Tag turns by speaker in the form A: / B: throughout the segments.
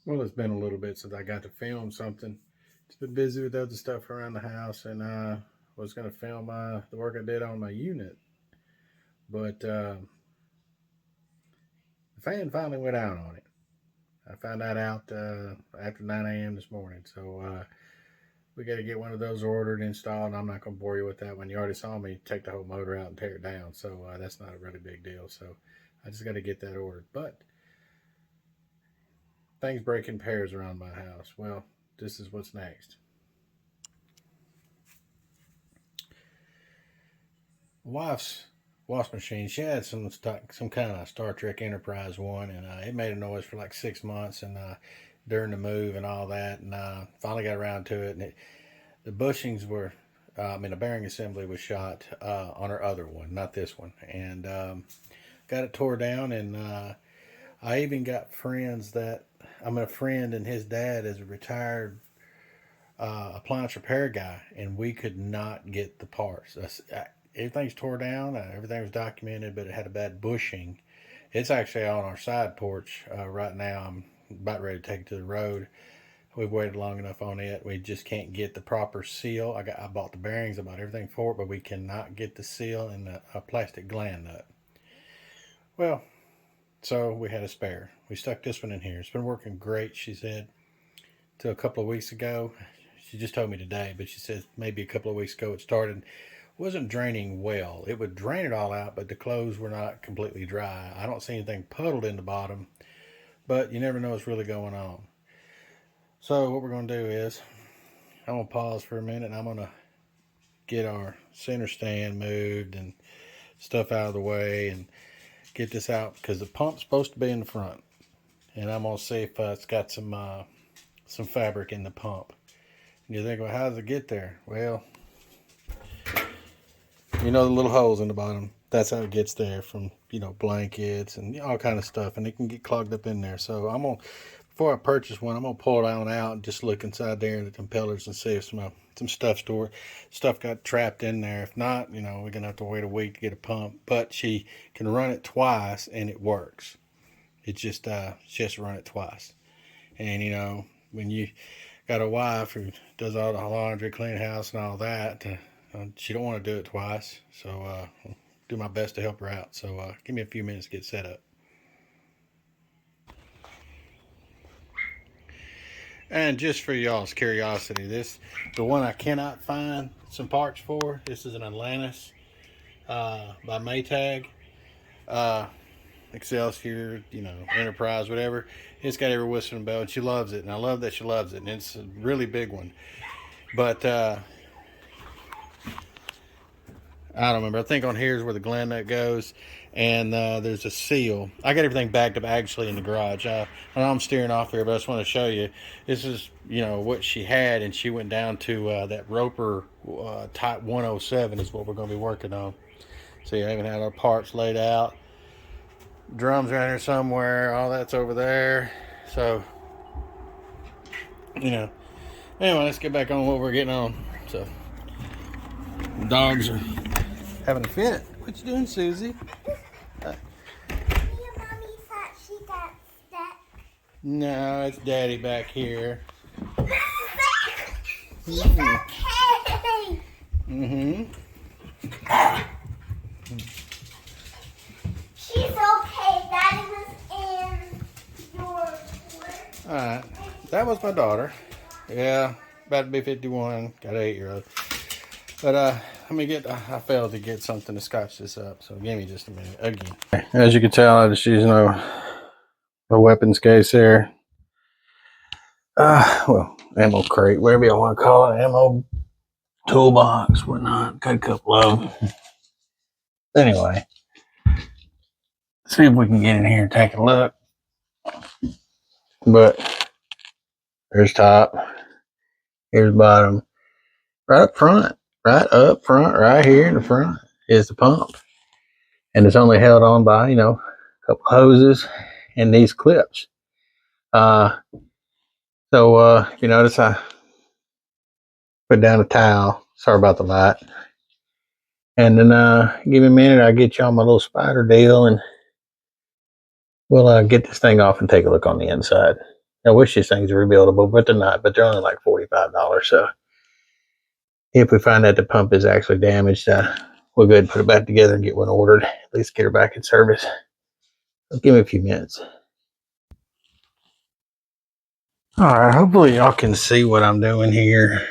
A: Well, it's been a little bit since I got to film something. Just been busy with other stuff around the house, and was going to film the work I did on my unit, but the fan finally went out on it. I found that out after 9 a.m. this morning, so we got to get one of those ordered, installed. I'm not going to bore you with that one. You already saw me take the whole motor out and tear it down, so that's not a really big deal. So I just got to get that ordered. But things break in pairs around my house. Well, this is what's next. Wife's wash machine. She had some kind of Star Trek Enterprise one, and it made a noise for like 6 months, and during the move and all that, and finally got around to it. And the bushings were, the bearing assembly was shot on her other one, not this one, and got it tore down. And I even got friends that a friend, and his dad is a retired appliance repair guy, and we could not get the parts. Everything's tore down. Everything was documented, but it had a bad bushing. It's actually on our side porch right now. I'm about ready to take it to the road. We've waited long enough on it. We just can't get the proper seal. I bought the bearings, I bought everything for it, but we cannot get the seal and a plastic gland nut. Well, so we had a spare. We stuck this one in here. It's been working great, she said, till a couple of weeks ago. She just told me today, but she said maybe a couple of weeks ago it started. Wasn't draining well. It would drain it all out, but the clothes were not completely dry. I don't see anything puddled in the bottom, but you never know what's really going on. So what we're going to do is I'm going to pause for a minute, and I'm going to get our center stand moved and stuff out of the way and get this out, because the pump's supposed to be in the front, and I'm going to see if it's got some fabric in the pump. And you think, well, how does it get there? Well, you know, the little holes in the bottom, that's how it gets there, from blankets and all kind of stuff, and it can get clogged up in there. So before I purchase one, I'm gonna pull it on out and just look inside there in the impellers and see if some stuff got trapped in there. If not, we're gonna have to wait a week to get a pump. But she can run it twice and it works. It's just she has to run it twice. And when you got a wife who does all the laundry, clean house, and all that, she don't want to do it twice. So I'll do my best to help her out. So give me a few minutes to get set up. And just for y'all's curiosity, the one I cannot find some parts for. This is an Atlantis by Maytag, Excelsior, Enterprise, whatever. It's got every whistle and bell, and she loves it, and I love that she loves it, and it's a really big one. But I don't remember. I think on here is where the gland nut goes, and there's a seal. I got everything backed up actually in the garage. I know I'm steering off here, but I just want to show you. This is what she had, and she went down to that Roper Type 107 is what we're going to be working on. See, I even had our parts laid out. Drums around here somewhere. All that's over there. So anyway, let's get back on what we're getting on. So the dogs are having a fit. What you doing, Susie?
B: Mommy thought she got stuck.
A: No, it's Daddy back here.
B: She's okay. She's okay. Daddy was in your work.
A: Alright, that was my daughter. Yeah, about to be 51. Got an 8-year-old. But I failed to get something to scotch this up, so give me just a minute again. As you can tell, I just used a weapons case there. Ammo crate, whatever you want to call it, ammo toolbox, whatnot. Got a couple of them. Anyway, see if we can get in here and take a look. But there's top, here's bottom. Right up front, right here in the front is the pump. And it's only held on by, a couple hoses and these clips. You notice I put down a towel. Sorry about the light. And then give me a minute, I'll get you on my little spider deal, and we'll get this thing off and take a look on the inside. I wish these things were rebuildable, but they're not. But they're only like $45. So if we find that the pump is actually damaged, we'll go ahead and put it back together and get one ordered. At least get her back in service. So give me a few minutes. All right. Hopefully y'all can see what I'm doing here.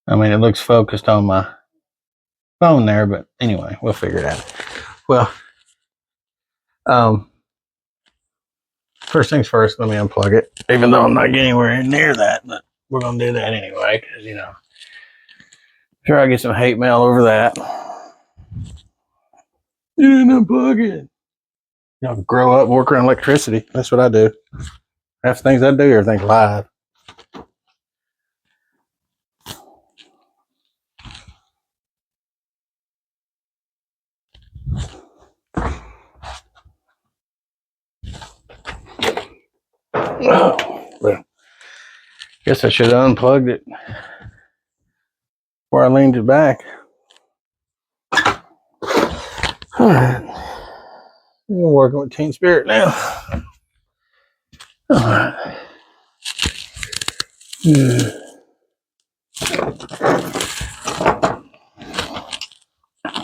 A: I mean, it looks focused on my phone there, but anyway, we'll figure it out. Well, first things first, let me unplug it, even though I'm not getting anywhere near that, but we're going to do that anyway, because, you know, sure I get some hate mail over that. You didn't unplug it. You know, grow up, work around electricity. That's what I do. That's things I do. Everything's live. Oh, well, guess I should have unplugged it before I leaned it back. All right. We're working with Team Spirit now. All right.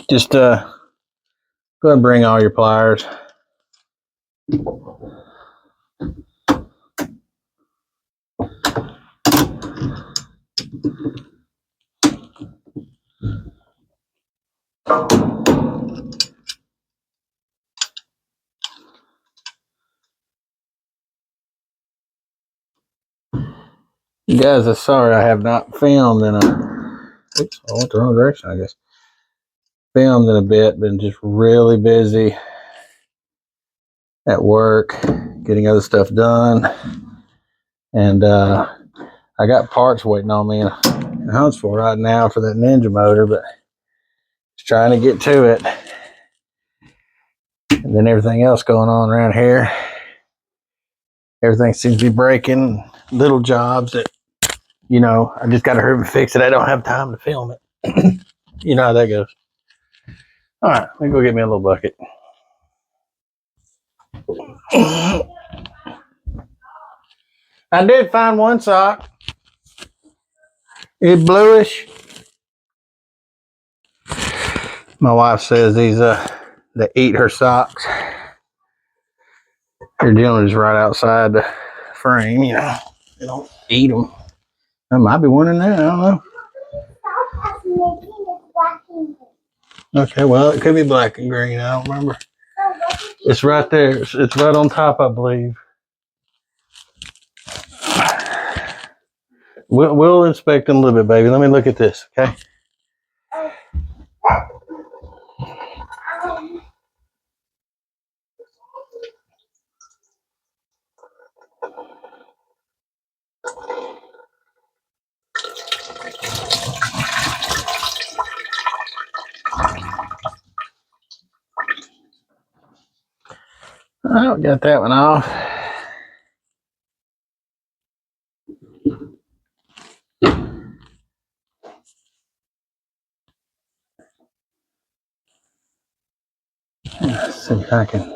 A: Just go ahead and bring all your pliers. You guys are sorry I have not filmed in a. Oops, I went the wrong direction, I guess. Filmed in a bit, been just really busy at work, getting other stuff done. And I got parts waiting on me in Huntsville right now for that Ninja motor, but just trying to get to it. And then everything else going on around here. Everything seems to be breaking. Little jobs that, you know, I just got to hurry and fix it. I don't have time to film it. You know how that goes. All right, let me go get me a little bucket. I did find one sock. It's bluish. My wife says these they eat her socks. They're dealing just right outside the frame, you know. They don't eat them. There might be one in there. I don't know. Okay, well, it could be black and green. I don't remember. It's right there. It's right on top, I believe. We'll inspect them a little bit, baby. Let me look at this, okay? I don't got that one off. Let's see if I can.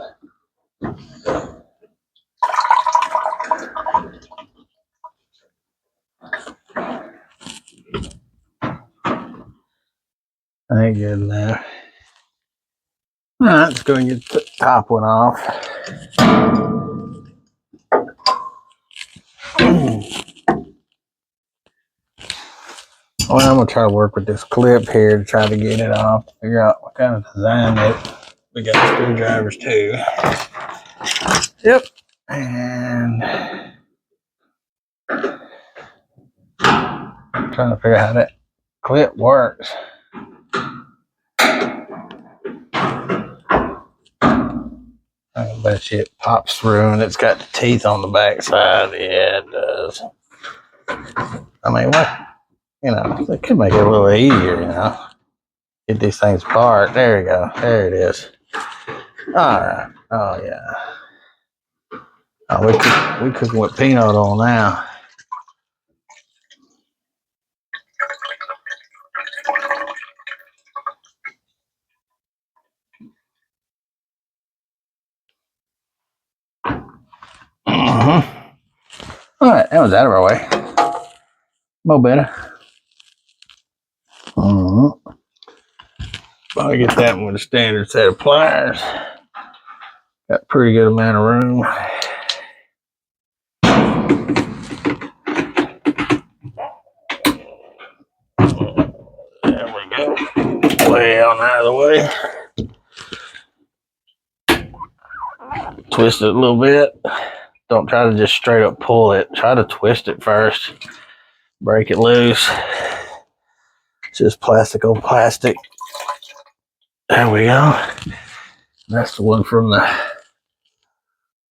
A: I ain't good enough. All right, let's go and get the top one off. Well, I'm gonna try to work with this clip here to try to get it off. Figure out what kind of design it. We got screwdrivers too. Yep. And I'm trying to figure out how that clip works. I bet you it pops through and it's got the teeth on the back side. Yeah, it does. I mean, what? You know, it could make it a little easier, you know. Get these things apart. There you go. There it is. All right. Oh, yeah. Oh, we cooking with peanut on now. That one's out of our way. Mo better. I'll get that one with a standard set of pliers. Got a pretty good amount of room. There we go. Way on out of the way. Twist it a little bit. Don't try to just straight up pull it. Try to twist it first. Break it loose. It's just plastic on plastic. There we go. That's the one from the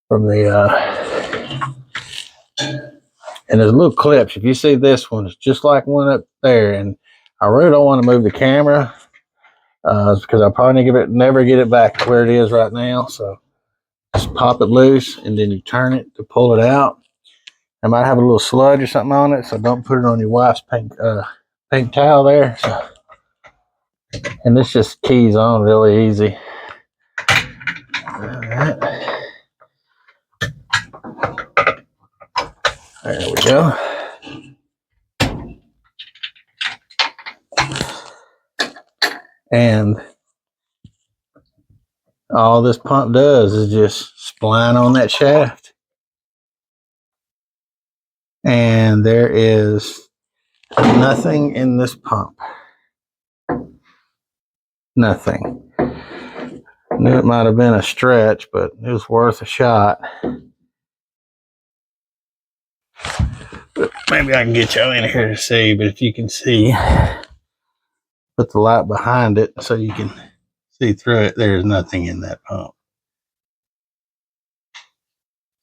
A: and there's little clips. If you see this one, it's just like one up there. And I really don't want to move the camera because I'll probably never get it back to where it is right now. So just pop it loose and then you turn it to pull it out. It might have a little sludge or something on it, so don't put it on your wife's pink towel there. So, and this just keys on really easy. All right. There we go. And all this pump does is just spline on that shaft. And there is nothing in this pump. Nothing. I knew it might have been a stretch, but it was worth a shot. But maybe I can get you in here to see, but if you can see, put the light behind it so you can see through it. There's nothing in that pump.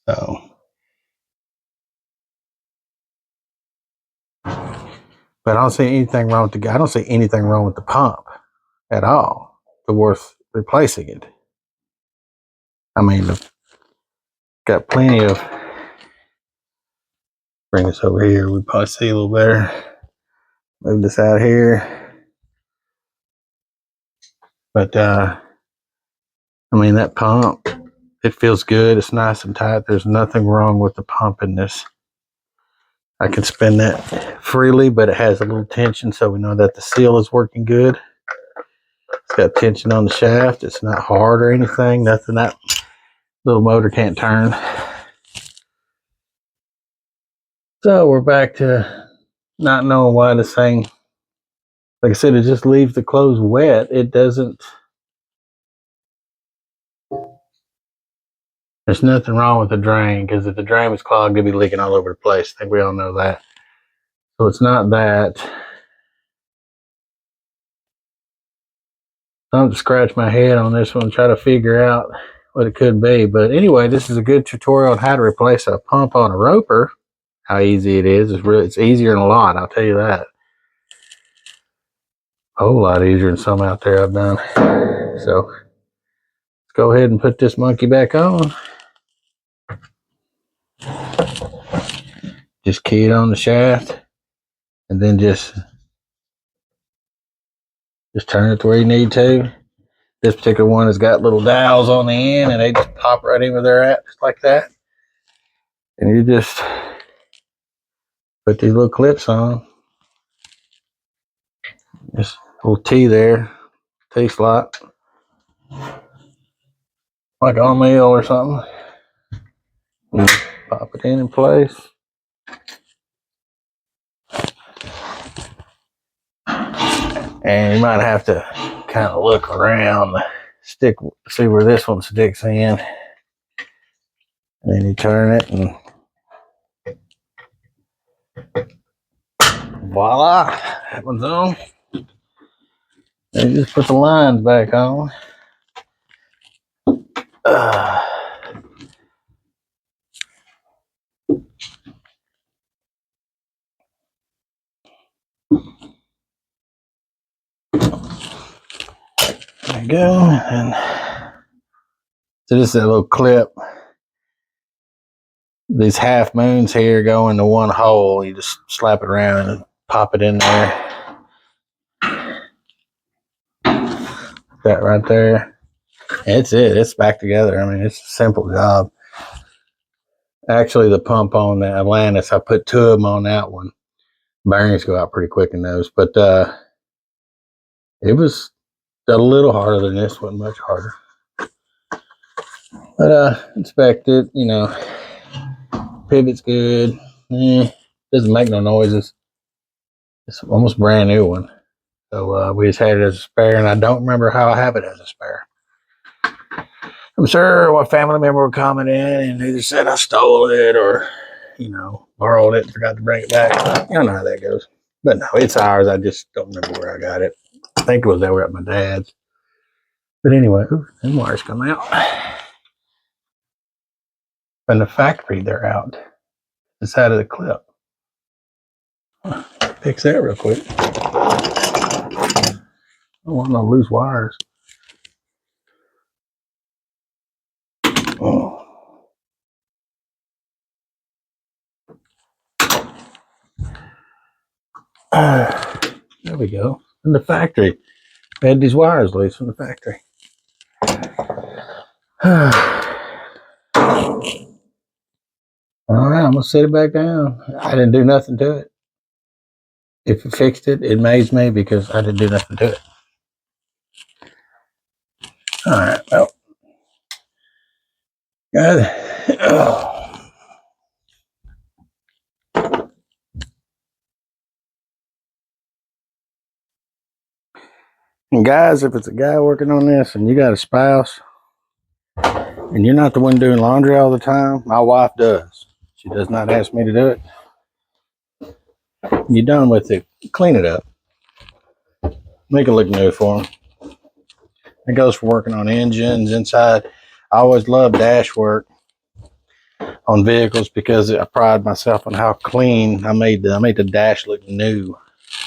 A: So, but I don't see anything wrong with I don't see anything wrong with the pump at all to worth replacing it. I mean, got plenty of. Bring this over here. We probably see a little better. Move this out here. But I mean, that pump, it feels good. It's nice and tight. There's nothing wrong with the pump in this. I can spin that freely, but it has a little tension, so we know that the seal is working good. It's got tension on the shaft. It's not hard or anything. Nothing that little motor can't turn. So we're back to not knowing why this thing, like I said, it just leaves the clothes wet. It doesn't. There's nothing wrong with the drain, because if the drain was clogged, it'd be leaking all over the place. I think we all know that. So it's not that. I have to scratch my head on this one and try to figure out what it could be. But anyway, this is a good tutorial on how to replace a pump on a roper. How easy it is. It's easier than a lot, I'll tell you that. A whole lot easier than some out there I've done. So let's go ahead and put this monkey back on. Just key it on the shaft and then just turn it to where you need to. This particular one has got little dowels on the end and they just pop right in where they're at, just like that. And you just put these little clips on. Just a little T there, T slot. Like on meal or something. And pop it in place. And you might have to kind of look around the stick, see where this one sticks in. And then you turn it and voila, that one's on. And you just put the lines back on. There you go. And so this is a little clip. These half moons here go into one hole. You just slap it around and pop it in there. That right there. It's it. It's back together. I mean, it's a simple job. Actually, the pump on the Atlantis, I put 2 of them on that one. Bearings go out pretty quick in those, but it was a little harder than this one, much harder. But inspect it, pivot's good. Doesn't make no noises. It's almost a brand new one. So we just had it as a spare, and I don't remember how I have it as a spare. I'm sure what family member would comment in and either said I stole it or, borrowed it and forgot to bring it back. You know how that goes. But no, it's ours. I just don't remember where I got it. I think it was over at my dad's. But anyway, them wires come out. From the factory, they're out. The side of the clip. Fix that real quick. I don't want no loose wires. Oh. There we go. From the factory. We had these wires loose from the factory. All right, I'm gonna set it back down. I didn't do nothing to it. If it fixed it, it amazed me because I didn't do nothing to it. All right, well, got it. Oh. And guys, if it's a guy working on this and you got a spouse and you're not the one doing laundry all the time, my wife does. She does not ask me to do it. You're done with it, clean it up. Make it look new for them. It goes for working on engines inside. I always love dash work on vehicles because I pride myself on how clean I made the dash look new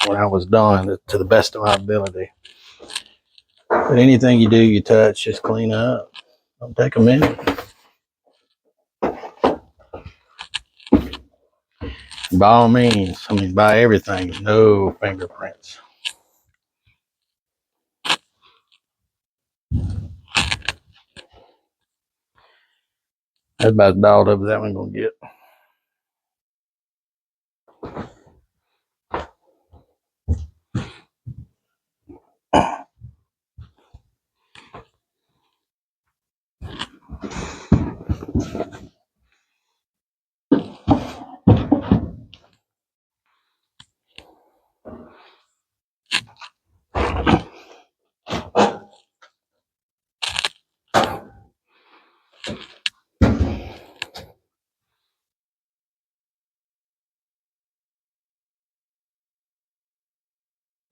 A: when I was done to the best of my ability. But anything you do, you touch, just clean up. Don't take a minute. By all means, buy everything. No fingerprints. That's about as dialed up as that one gonna get.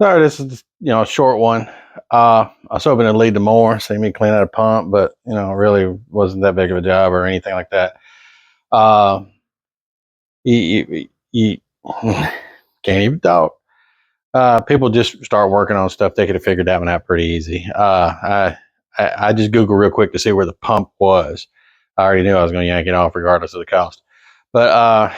A: Sorry, this is a short one. I was hoping to lead to more, see me clean out a pump, but it really wasn't that big of a job or anything like that. You can't even talk. People just start working on stuff. They could have figured that one out pretty easy. I just Googled real quick to see where the pump was. I already knew I was going to yank it off regardless of the cost. But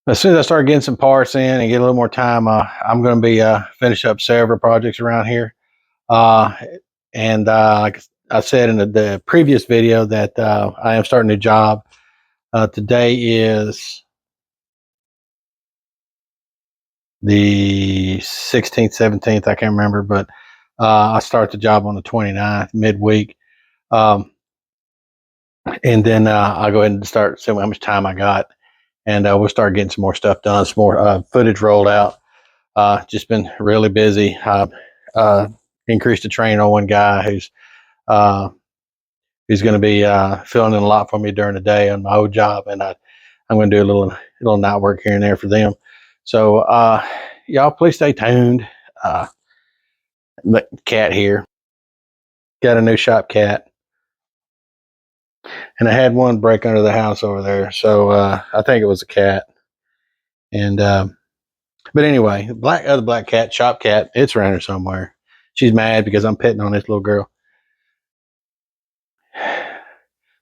A: as soon as I start getting some parts in and get a little more time, I'm going to be finish up several projects around here. And like I said in the previous video that I am starting a new job. Today is the 16th, 17th, I can't remember, but I start the job on the 29th, midweek. And then I'll go ahead and start seeing how much time I got. And we'll start getting some more stuff done, some more footage rolled out. Just been really busy. Increased the train on one guy who's going to be filling in a lot for me during the day on my old job, and I'm going to do a little night work here and there for them. So y'all, please stay tuned. The cat here got a new shop cat, and I had one break under the house over there, so I think it was a cat. And but anyway, other black cat, shop cat, it's around here somewhere. She's mad because I'm petting on this little girl.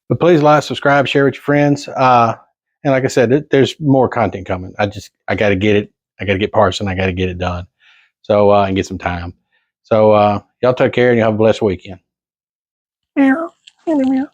A: But please like, subscribe, share with your friends. And like I said, there's more content coming. I got to get it. I got to get parts and I got to get it done. So and get some time. So y'all take care and you have a blessed weekend.
C: Meow. Meow.